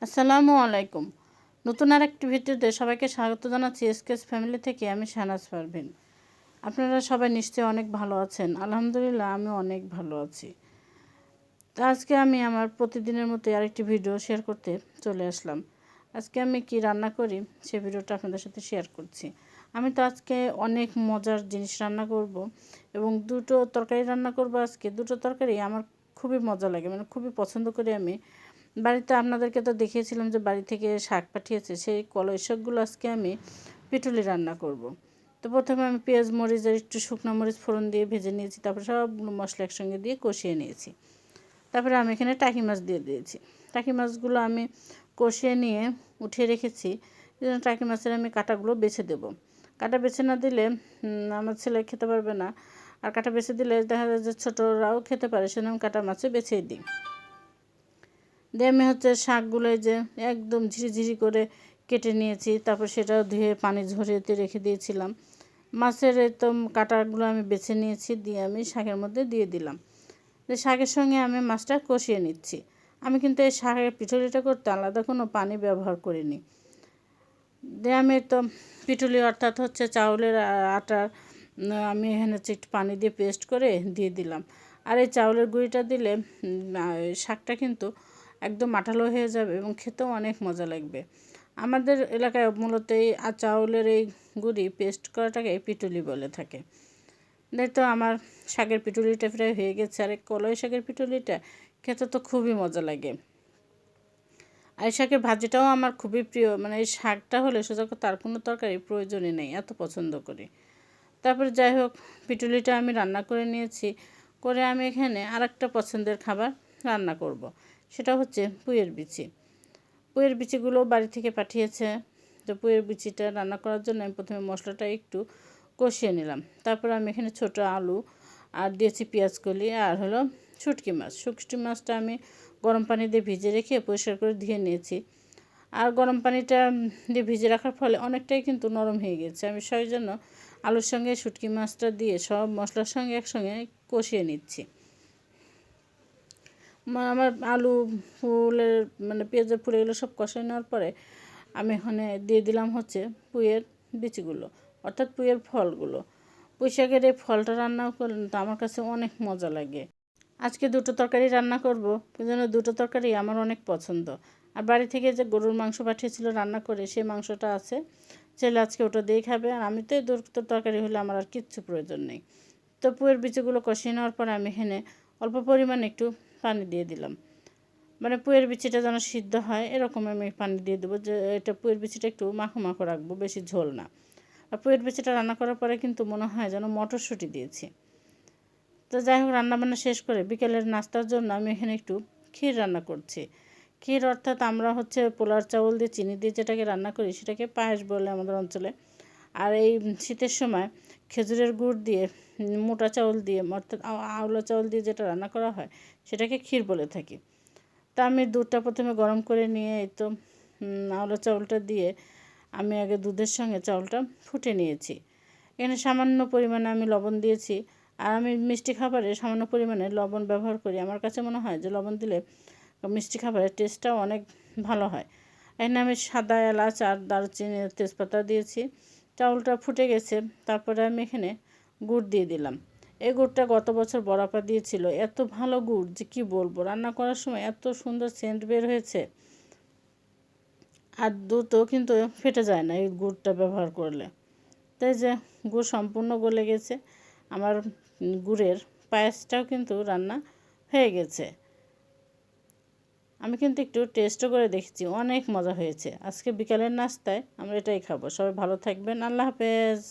আসসালামু আলাইকুম। নতুন আরেকটি ভিডিওতে সবাইকে স্বাগত জানাচ্ছি এসকেস ফ্যামিলি থেকে। আমি শাহনাজ পারভীন। আপনারা সবাই নিশ্চয়ই অনেক ভালো আছেন। আলহামদুলিল্লাহ আমি অনেক ভালো আছি। তো আজকে আমি আমার প্রতিদিনের মতো আরেকটি ভিডিও শেয়ার করতে চলে আসলাম। আজকে আমি কি রান্না করি সেই ভিডিওটা আপনাদের সাথে শেয়ার করছি। আমি তো আজকে অনেক মজার জিনিস রান্না করব এবং দুটো তরকারি রান্না করব। আজকে দুটো তরকারি আমার খুবই মজা লাগে, মানে খুবই পছন্দ করি আমি। বাড়িতে আপনাদেরকে তো দেখিয়েছিলাম যে বাড়ি থেকে শাক পাঠিয়েছে, সেই কলই শাকগুলো আজকে আমি পিটুলি রান্না করব। তো প্রথমে আমি পেঁয়াজ মরিচ আর একটু শুকনো মরিচ ফোড়ন দিয়ে ভেজে নিয়েছি, তারপর সবগুলো মশলা একসঙ্গে দিয়ে কষিয়ে নিয়েছি। তারপরে আমি এখানে টাকি মাছ দিয়ে দিয়েছি। টাকি মাছগুলো আমি কষিয়ে নিয়ে উঠিয়ে রেখেছি। টাকি মাছের আমি কাঁটাগুলো বেছে দেব। কাঁটা বেছে না দিলে আমার ছেলে খেতে পারবে না, আর কাঁটা বেছে দিলে দেখা যায় যে ছোটরাও খেতে পারে, সেজন্য আমি কাঁটা মাছে বেছেই দিই। দিয়ে আমি শাকগুলো যে একদম ঝিরিঝিরি করে কেটে নিয়েছি, তারপর সেটা ধুয়ে পানি ঝরিয়েতে রেখে দিয়েছিলাম। মাছের তো কাঁটাগুলো আমি বেছে নিয়েছি, দিয়ে আমি শাকের মধ্যে দিয়ে দিলাম। শাকের সঙ্গে আমি মাছটা কষিয়ে নিচ্ছি। আমি কিন্তু এই শাকের পিঠুলিটা করতে আলাদা কোনো পানি ব্যবহার করিনি। দিয়ে আমি তো পিঠুলি অর্থাৎ চাউলের আটার আমি এখানে একটু পানি দিয়ে পেস্ট করে দিয়ে দিলাম। আর এই চাউলের গুঁড়িটা দিলে শাকটা কিন্তু একদম আঠালো হয়ে যাবে এবং খেতেও অনেক মজা লাগবে। আমাদের এলাকায় মূলত এই চাউলের এই গুঁড়ি পেস্ট করাটাকে পিটুলি বলে থাকে। তো আমার শাকের পিটুলিটা প্রায় হয়ে গেছে। আর কলই শাকের পিটুলিটা খেতে তো খুবই মজা লাগে। আর এই শাকের ভাজিটাও আমার খুবই প্রিয়, মানে এই শাকটা হলে সোজা তার কোনো তরকারি প্রয়োজনই নেই, এত পছন্দ করি। তারপরে যাই হোক, পিটুলিটা আমি রান্না করে নিয়েছি। করে আমি এখানে আরেকটা পছন্দের খাবার রান্না করব। সেটা পুঁইয়ের বিচি। পুঁইয়ের বিচিগুলো বাড়ি থেকে পাঠিয়েছে। তো পুঁইয়ের বিচিটা রান্না করার জন্য আমি প্রথমে মশলাটা একটু কষিয়ে নিলাম। তারপর আমি এখানে ছোটো আলু আর দিয়েছি পেঁয়াজ কলি আর শুটকি মাছ। শুটকি মাছটা আমি গরম পানি দিয়ে ভিজে রেখে পরিষ্কার করে ধুয়ে নিয়েছি। আর গরম পানিটা দিয়ে ভিজে রাখার ফলে অনেকটাই কিন্তু নরম হয়ে গেছে। আমি সেই জন্য আলুর সঙ্গে শুটকি মাছটা দিয়ে সব মশলার সঙ্গে একসঙ্গে কষিয়ে নিচ্ছি। আমার আলু ফুলের মানে পেঁয়াজের ফুল এগুলো সব কষিয়ে নেওয়ার পরে আমি এখানে দিয়ে দিলাম পুঁইয়ের বিচিগুলো, অর্থাৎ পুঁইয়ের ফলগুলো। পুঁই শাকের এই ফলটা রান্না করলে তো আমার কাছে অনেক মজা লাগে। আজকে দুটো তরকারি রান্না করব, এই জন্য দুটো তরকারি আমার অনেক পছন্দ। আর বাড়ি থেকে যে গরুর মাংস পাঠিয়েছিল রান্না করে, সেই মাংসটা আছে, ছেলে আজকে ওটা দিয়েই খাবে। আর আমি তো এই দুটো তরকারি হলে আমার আর কিচ্ছু প্রয়োজন নেই। তো পুঁইয়ের বিচিগুলো কষিয়ে নেওয়ার পরে আমি এখানে অল্প পরিমাণে একটু পানি দিয়ে দিলাম, মানে পুঁইয়ের বিচিটা যেন সিদ্ধ হয় এরকম আমি পানি দিয়ে দেবো। যে এটা পুঁইয়ের বিচিটা একটু মাখো মাখো রাখবো, বেশি ঝোল না। আর পুঁইয়ের বিচিটা রান্না করার পরে কিন্তু মনে হয় যেন মটরশুঁটি দিয়েছি। তো যাই হোক, রান্নাবান্না শেষ করে বিকেলের নাস্তার জন্য আমি এখানে একটু ক্ষীর রান্না করছি। ক্ষীর অর্থাৎ আমরা পোলার চাউল দিয়ে চিনি দিয়ে যেটাকে রান্না করি সেটাকে পায়েস বলে আমাদের অঞ্চলে। আর এই শীতের সময় খেজুরের গুড় দিয়ে মোটা চাউল দিয়ে অর্থাৎ আওলা চাউল দিয়ে যেটা রান্না করা হয় সেটাকে ক্ষীর বলে থাকি। তা আমি দুধটা প্রথমে গরম করে নিয়ে এই তো আওলা চাউলটা দিয়ে আমি আগে দুধের সঙ্গে চাউলটা ফুটে নিয়েছি। এখানে সামান্য পরিমাণে আমি লবণ দিয়েছি। আর আমি মিষ্টি খাবারে সামান্য পরিমাণে লবণ ব্যবহার করি। আমার কাছে মনে হয় যে লবণ দিলে মিষ্টি খাবারের টেস্টটাও অনেক ভালো হয়। এখানে আমি সাদা এলাচ আর দারুচিনি তেজপাতা দিয়েছি। চাউলটা ফুটে গেছে, তারপরে আমি এখানে গুড় দিয়ে দিলাম। এই গুড়টা গত বছর বড়াপা দিয়েছিল, এত ভালো গুড় যে কী বলবো। রান্না করার সময় এত সুন্দর সেন্ট বের হয়েছে, আর দুধও কিন্তু ফেটে যায় না এই গুড়টা ব্যবহার করলে। তাই যে গুড় সম্পূর্ণ গলে গেছে, আমার গুড়ের পায়েসটাও কিন্তু রান্না হয়ে গেছে। আমি কিন্তু একটু টেস্টও করে দেখেছি, অনেক মজা হয়েছে। আজকে বিকালের নাস্তায় আমরা এটাই খাবো। সবাই ভালো থাকবেন, আল্লাহ হাফেজ।